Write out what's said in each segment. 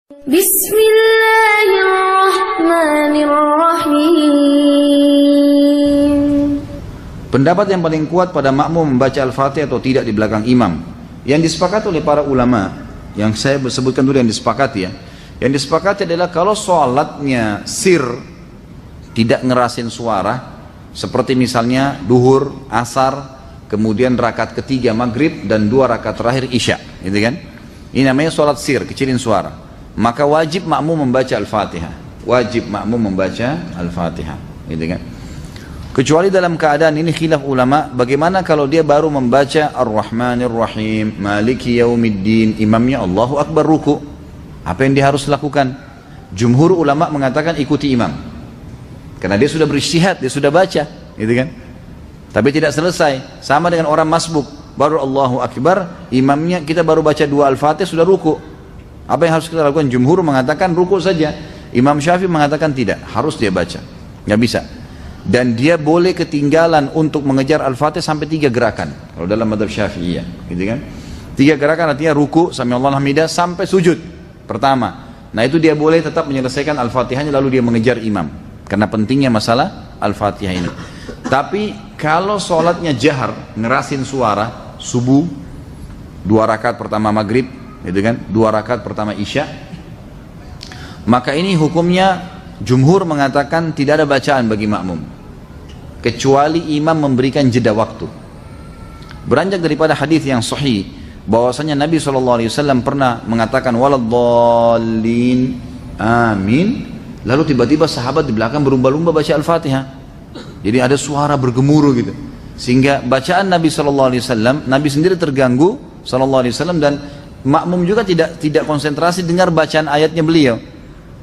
Bismillahirrahmanirrahim. Pendapat yang paling kuat pada makmum membaca Al-Fatihah atau tidak di belakang imam, yang disepakati oleh para ulama, yang saya sebutkan dulu yang disepakati ya. Yang disepakati adalah kalau sholatnya sir, tidak ngerasin suara, seperti misalnya duhur, asar, kemudian rakaat ketiga maghrib dan 2 rakaat terakhir isya, gitu kan? Ini namanya sholat sir, kecilin suara. Maka wajib makmum membaca Al-Fatihah. Wajib makmum membaca Al-Fatihah, gitu kan? Kecuali dalam keadaan ini khilaf ulama, bagaimana kalau dia baru membaca Ar-Rahmanir Rahim, Maliki Yaumiddin, imamnya Allahu Akbar ruku. Apa yang dia harus lakukan? Jumhur ulama mengatakan ikuti imam. Karena dia sudah berijtihad, dia sudah baca, gitu kan? Tapi tidak selesai, sama dengan orang masbuk, baru Allahu Akbar, imamnya kita baru baca 2 Al-Fatihah sudah ruku. Apa yang harus kita lakukan? Jumhur mengatakan ruku saja. Imam Syafi'i mengatakan tidak, harus dia baca, nggak bisa. Dan dia boleh ketinggalan untuk mengejar Al-Fatihah sampai 3 gerakan. Kalau dalam madzhab Syafi'iyah, gitu kan? 3 gerakan artinya ruku, sami Allahu hamidah, sampai sujud pertama. Nah itu dia boleh tetap menyelesaikan Al-Fatihahnya lalu dia mengejar imam. Karena pentingnya masalah Al-Fatihah ini. Tapi kalau sholatnya jahar, ngerasin suara, subuh, 2 rakaat pertama maghrib, gitu kan, 2 rakaat pertama isya, maka ini hukumnya jumhur mengatakan tidak ada bacaan bagi makmum, kecuali imam memberikan jeda waktu. Beranjak daripada hadis yang sahih, bahwasanya Nabi SAW pernah mengatakan waladdallin, amin. Lalu tiba-tiba sahabat di belakang berlumba-lumba baca Al-Fatihah. Jadi ada suara bergemuruh gitu. Sehingga bacaan Nabi SAW, Nabi sendiri terganggu SAW, dan makmum juga tidak konsentrasi dengar bacaan ayatnya beliau.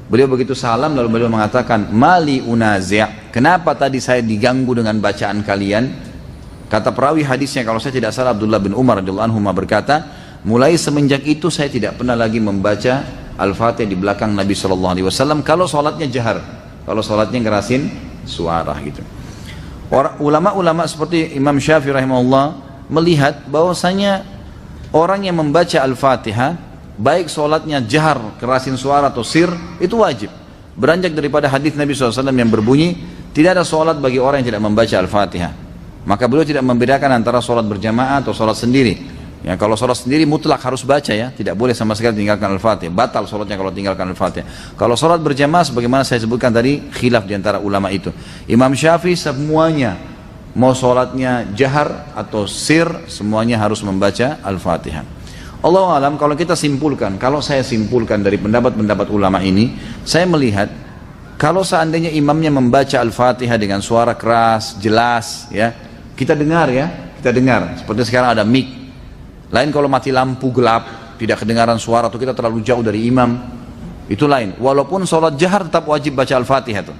Beliau begitu salam lalu beliau mengatakan, mali unazi', kenapa tadi saya diganggu dengan bacaan kalian? Kata perawi hadisnya, kalau saya tidak salah, Abdullah bin Umar radhiyallahu anhu berkata, mulai semenjak itu saya tidak pernah lagi membaca Al-Fatihah di belakang Nabi SAW kalau sholatnya jahar, kalau sholatnya ngerasin suara gitu. Ulama-ulama seperti Imam Syafi'i rahimahullah melihat bahwasanya orang yang membaca Al-Fatihah, baik sholatnya jahar, kerasin suara atau sir, itu wajib. Beranjak daripada hadis Nabi SAW yang berbunyi, tidak ada sholat bagi orang yang tidak membaca Al-Fatihah. Maka beliau tidak membedakan antara sholat berjamaah atau sholat sendiri. Ya, kalau sholat sendiri mutlak harus baca ya, tidak boleh sama sekali tinggalkan Al-Fatihah, batal sholatnya kalau tinggalkan Al-Fatihah. Kalau sholat berjamaah, sebagaimana saya sebutkan tadi, khilaf diantara ulama itu. Imam Syafi'i semuanya, mau sholatnya jahar atau sir, semuanya harus membaca Al-Fatihah. Allahu alam, kalau kita simpulkan, kalau saya simpulkan dari pendapat-pendapat ulama ini, saya melihat kalau seandainya imamnya membaca Al-Fatihah dengan suara keras, jelas, ya, kita dengar ya, kita dengar. Seperti sekarang ada mic. Lain kalau mati lampu gelap, tidak kedengaran suara atau kita terlalu jauh dari imam, itu lain. Walaupun sholat jahar tetap wajib baca Al-Fatihah tuh,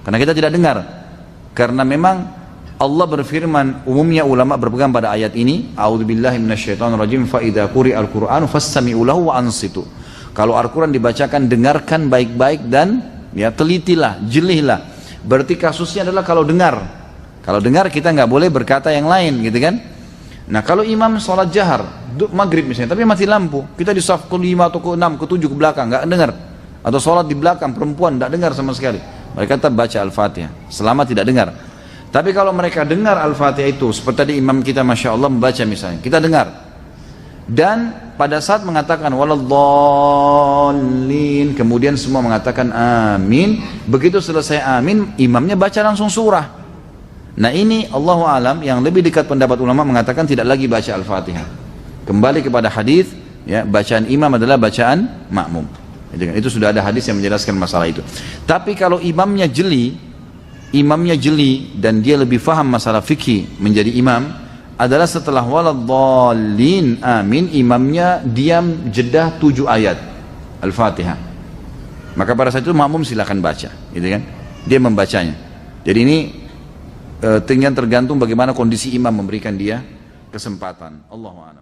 karena kita tidak dengar. Karena memang Allah berfirman, umumnya ulama berpegang pada ayat ini, a'udzubillahi minasyaitonirrajim, fa idza quri'al qur'anu fastami'u lahu wa ansitu. Kalau Al-Qur'an dibacakan, dengarkan baik-baik dan ya telitilah, jelihlah. Berarti kasusnya adalah kalau dengar. Kalau dengar kita nggak boleh berkata yang lain, gitu kan? Nah kalau imam sholat jahar, maghrib misalnya, tapi mati lampu, kita di saf ke-5 atau ke-6, ke-7 ke belakang, nggak dengar. Atau sholat di belakang, perempuan nggak dengar sama sekali. Mereka tetap baca Al-Fatihah, selama tidak dengar. Tapi kalau mereka dengar Al-Fatihah itu, seperti tadi imam kita Masya Allah membaca misalnya, kita dengar. Dan pada saat mengatakan waladdallin, kemudian semua mengatakan amin, begitu selesai amin, imamnya baca langsung surah. Nah ini Allahu alam, yang lebih dekat pendapat ulama mengatakan tidak lagi baca Al-Fatihah. Kembali kepada hadis, ya, bacaan imam adalah bacaan makmum. Itu sudah ada hadis yang menjelaskan masalah itu. Tapi kalau imamnya jeli dan dia lebih faham masalah fikih menjadi imam, adalah setelah waladdallin amin, imamnya diam jeda 7 ayat Al-Fatihah. Maka pada saat itu makmum silakan baca, gitu kan? Dia membacanya. Jadi ini tinggal tergantung bagaimana kondisi imam memberikan dia kesempatan. Allahu a'lam.